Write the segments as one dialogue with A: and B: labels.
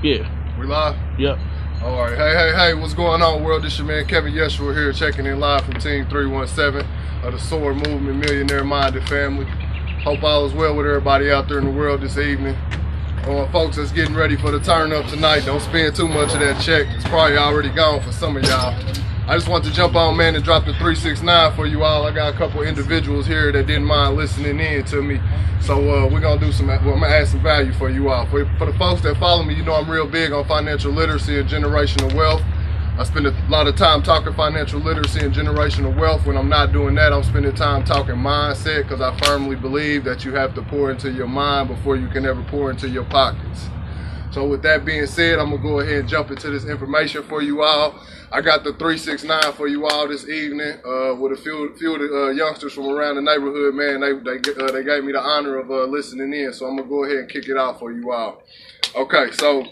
A: Yeah.
B: We live?
A: Yep.
B: All right. Hey, what's going on, world? This your man, Kevin Yeshua here, checking in live from Team 317 of the Sword Movement Millionaire Minded family. Hope all is well with everybody out there in the world this evening. Folks that's getting ready for the turn up tonight, don't spend too much of that check. It's probably already gone for some of y'all. I just want to jump on, man, and drop the 369 for you all. I got a couple individuals here that didn't mind listening in to me. So we're going to do some, I'm going to add some value for you all. For the folks that follow me, you know I'm real big on financial literacy and generational wealth. I spend a lot of time talking financial literacy and generational wealth. When I'm not doing that, I'm spending time talking mindset, because I firmly believe that you have to pour into your mind before you can ever pour into your pockets. So with that being said, I'm going to go ahead and jump into this information for you all. I got the 369 for you all this evening with a few of the youngsters from around the neighborhood, man. They gave me the honor of listening in, so I'm going to go ahead and kick it out for you all. Okay, so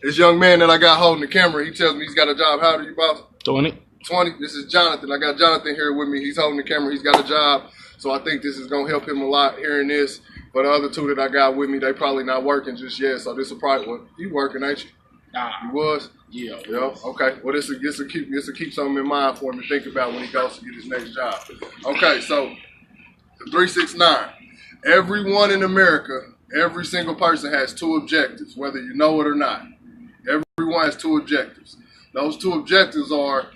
B: this young man that I got holding the camera, he tells me he's got a job. How old are you, boss?
A: 20.
B: 20. This is Jonathan. I got Jonathan here with me. He's holding the camera. He's got a job, so I think this is going to help him a lot hearing this. But the other two that I got with me, they probably not working just yet, so this will probably, well, you working, ain't you? Nah. You was?
A: Yeah.
B: Yeah. Okay. Well, this will keep something in mind for him to think about when he goes to get his next job. Okay. So the 369. Everyone in America, every single person has two objectives, whether you know it or not. Everyone has two objectives. Those two objectives are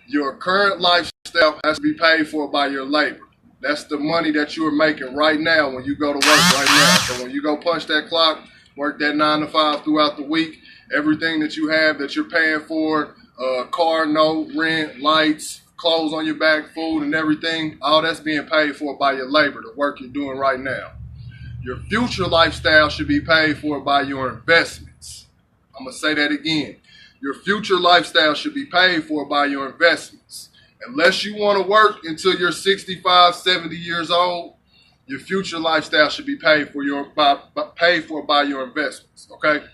B: your current lifestyle has to be paid for by your labor. That's the money that you are making right now when you go to work right now. So when you go punch that clock, work that 9 to 5 throughout the week, everything that you have that you're paying for, car note, rent, lights, clothes on your back, food, and everything, all that's being paid for by your labor, the work you're doing right now. Your future lifestyle should be paid for by your investments. I'm going to say that again. Your future lifestyle should be paid for by your investments. Unless you want to work until you're 65, 70 years old, your future lifestyle should be paid for by your investments, okay?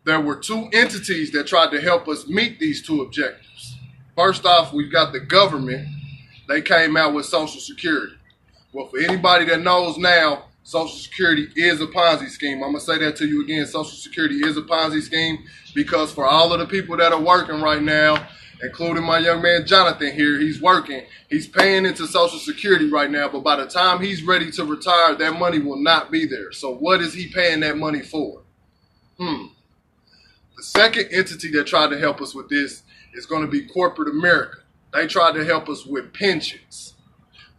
B: There were two entities that tried to help us meet these two objectives. First off, we've got the government. They came out with Social Security. Well, for anybody that knows now, Social Security is a Ponzi scheme. I'm going to say that to you again. Social Security is a Ponzi scheme, because for all of the people that are working right now, including my young man Jonathan here, he's working. He's paying into Social Security right now, but by the time he's ready to retire, that money will not be there. So what is he paying that money for? The second entity that tried to help us with this is going to be corporate America. They tried to help us with pensions.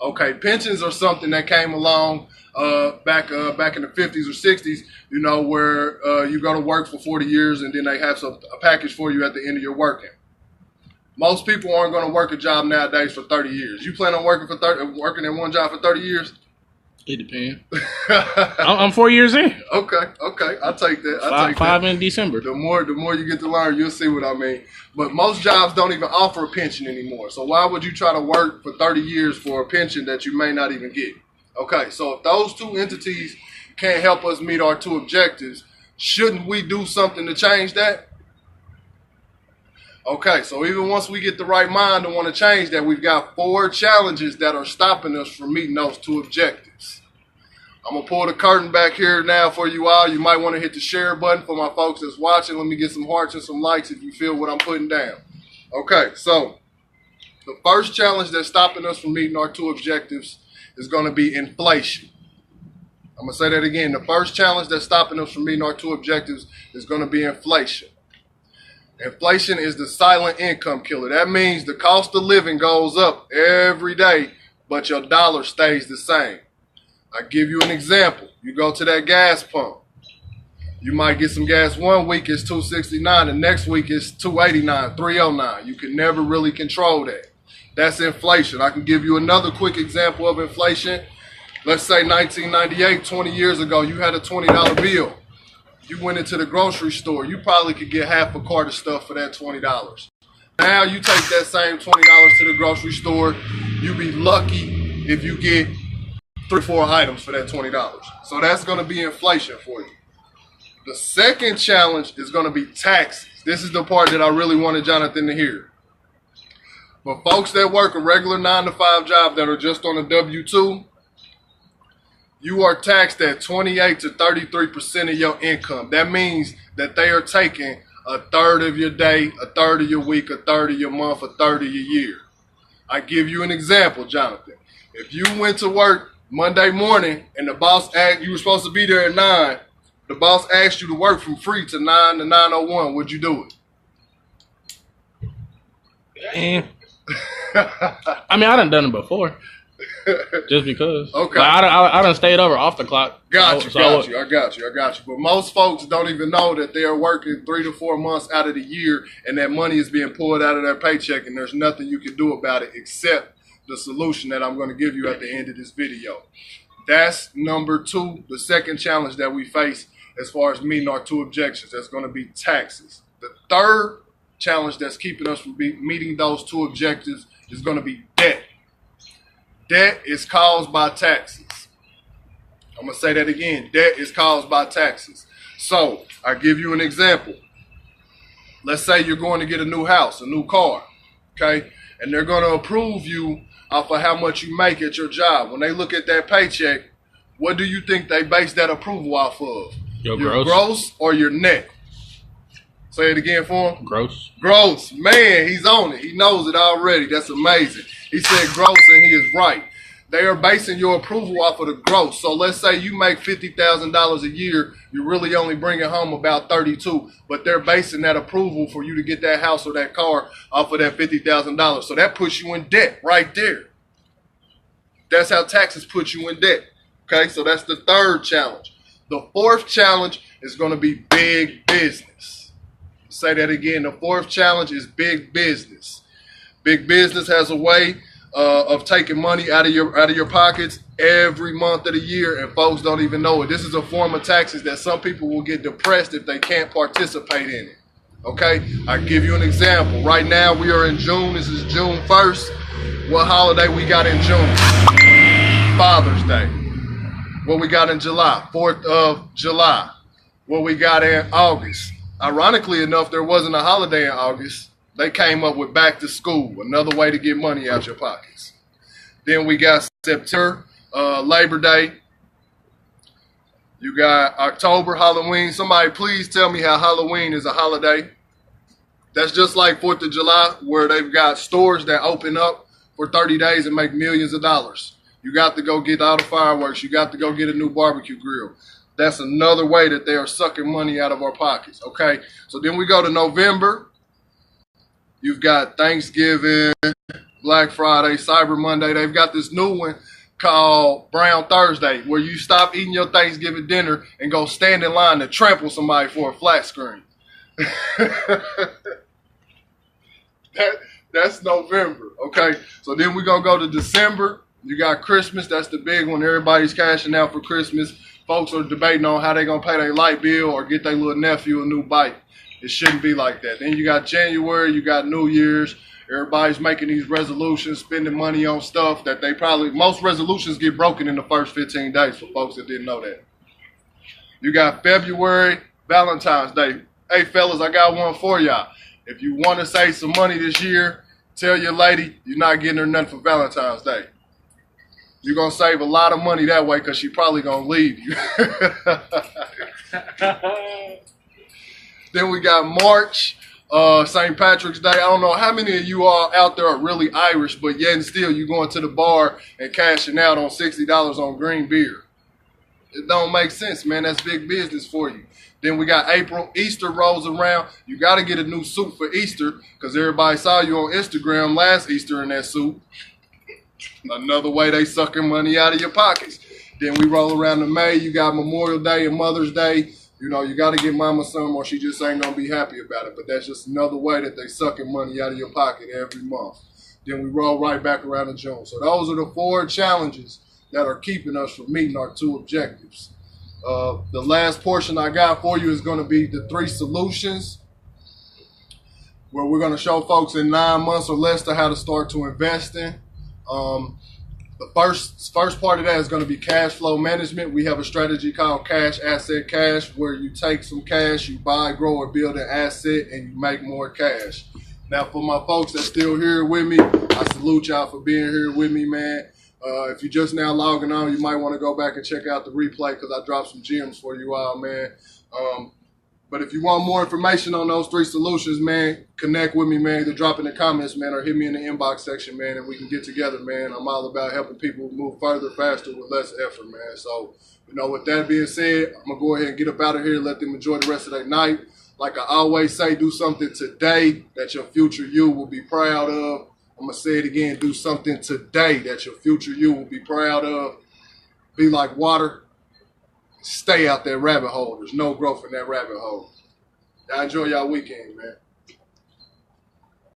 B: Okay, pensions are something that came along back in the 50s or 60s, you know, where you go to work for 40 years and then they have a package for you at the end of your working. Most people aren't going to work a job nowadays for 30 years. You plan on working in one job for 30 years?
A: It depends. I'm 4 years in.
B: Okay. I'll take that.
A: Five in December.
B: The more you get to learn, you'll see what I mean. But most jobs don't even offer a pension anymore. So why would you try to work for 30 years for a pension that you may not even get? Okay, so if those two entities can't help us meet our two objectives, shouldn't we do something to change that? Okay, so even once we get the right mind to want to change that, we've got 4 challenges that are stopping us from meeting those two objectives. I'm going to pull the curtain back here now for you all. You might want to hit the share button for my folks that's watching. Let me get some hearts and some likes if you feel what I'm putting down. Okay, so the first challenge that's stopping us from meeting our two objectives is going to be inflation. I'm going to say that again. The first challenge that's stopping us from meeting our two objectives is going to be inflation. Inflation is the silent income killer. That means the cost of living goes up every day, but your dollar stays the same. I give you an example. You go to that gas pump. You might get some gas one week, it's $2.69. The next week, it's $2.89, $3.09. You can never really control that. That's inflation. I can give you another quick example of inflation. Let's say 1998, 20 years ago, you had a $20 bill. You went into the grocery store, you probably could get half a cart of stuff for that $20. Now you take that same $20 to the grocery store, you be lucky if you get 3 or 4 items for that $20. So that's going to be inflation for you. The second challenge is going to be taxes. This is the part that I really wanted Jonathan to hear. For folks that work a regular 9 to 5 job that are just on a W-2, you are taxed at 28 to 33% of your income. That means that they are taking a third of your day, a third of your week, a third of your month, a third of your year. I give you an example, Jonathan. If you went to work Monday morning and the boss asked you were supposed to be there at 9, the boss asked you to work from free to 9 to 9:01, would you do
A: it? I mean, I done it before. Just because.
B: Okay.
A: Like, I done stayed over off the clock.
B: I got you. But most folks don't even know that they are working 3 to 4 months out of the year and that money is being pulled out of their paycheck and there's nothing you can do about it except the solution that I'm going to give you at the end of this video. That's number 2, the second challenge that we face as far as meeting our 2 objectives. That's going to be taxes. The third challenge that's keeping us from meeting those 2 objectives is going to be debt. Debt is caused by taxes. I'm going to say that again. Debt is caused by taxes. So, I give you an example. Let's say you're going to get a new house, a new car, okay? And they're going to approve you off of how much you make at your job. When they look at that paycheck, what do you think they base that approval off of?
A: Your
B: gross or your net? Say it again for him.
A: Gross.
B: Gross. Man, he's on it. He knows it already. That's amazing. He said gross and he is right. They are basing your approval off of the gross. So let's say you make $50,000 a year. You're really only bringing home about 32, but they're basing that approval for you to get that house or that car off of that $50,000. So that puts you in debt right there. That's how taxes put you in debt. Okay, so that's the third challenge. The fourth challenge is going to be big business. Say that again. The fourth challenge is big business. Big business has a way of taking money out of your pockets every month of the year, and folks don't even know it. This is a form of taxes that some people will get depressed if they can't participate in it. Okay, I'll give you an example. Right now we are in June. This is June 1st. What holiday we got in June? Father's Day. What we got in July? 4th of July. What we got in August? Ironically enough, there wasn't a holiday in August. They came up with back to school, another way to get money out your pockets. Then we got September, Labor Day. You got October, Halloween. Somebody please tell me how Halloween is a holiday. That's just like 4th of July, where they've got stores that open up for 30 days and make millions of dollars. You got to go get all the fireworks. You got to go get a new barbecue grill. That's another way that they are sucking money out of our pockets, okay? So then we go to November. You've got Thanksgiving, Black Friday, Cyber Monday. They've got this new one called Brown Thursday, where you stop eating your Thanksgiving dinner and go stand in line to trample somebody for a flat screen. That's November, okay? So then we're going to go to December. You got Christmas. That's the big one. Everybody's cashing out for Christmas. Folks are debating on how they're going to pay their light bill or get their little nephew a new bike. It shouldn't be like that. Then you got January. You got New Year's. Everybody's making these resolutions, spending money on stuff that most resolutions get broken in the first 15 days for folks that didn't know that. You got February, Valentine's Day. Hey, fellas, I got one for y'all. If you want to save some money this year, tell your lady you're not getting her nothing for Valentine's Day. You're going to save a lot of money that way because she's probably going to leave you. Then we got March, St. Patrick's Day. I don't know how many of you all out there are really Irish, but yet and still you going to the bar and cashing out on $60 on green beer. It don't make sense, man. That's big business for you. Then we got April. Easter rolls around. You got to get a new suit for Easter because everybody saw you on Instagram last Easter in that suit. Another way they sucking money out of your pockets. Then we roll around to May. You got Memorial Day and Mother's Day. You know, you got to get mama some or she just ain't going to be happy about it. But that's just another way that they sucking money out of your pocket every month. Then we roll right back around to June. So those are the 4 challenges that are keeping us from meeting our 2 objectives. The last portion I got for you is going to be the 3 solutions, where we're going to show folks in 9 months or less to how to start to invest in. The first part of that is going to be cash flow management. We have a strategy called Cash Asset Cash, where you take some cash, you buy, grow, or build an asset, and you make more cash. Now, for my folks that's still here with me, I salute y'all for being here with me, man. If you're just now logging on, you might want to go back and check out the replay because I dropped some gems for you all, man. But if you want more information on those 3 solutions, man, connect with me, man. Either drop in the comments, man, or hit me in the inbox section, man, and we can get together, man. I'm all about helping people move further, faster, with less effort, man. So, with that being said, I'm going to go ahead and get up out of here and let them enjoy the rest of their night. Like I always say, do something today that your future you will be proud of. I'm going to say it again. Do something today that your future you will be proud of. Be like water. Stay out that rabbit hole. There's no growth in that rabbit hole. Y'all enjoy y'all weekend, man.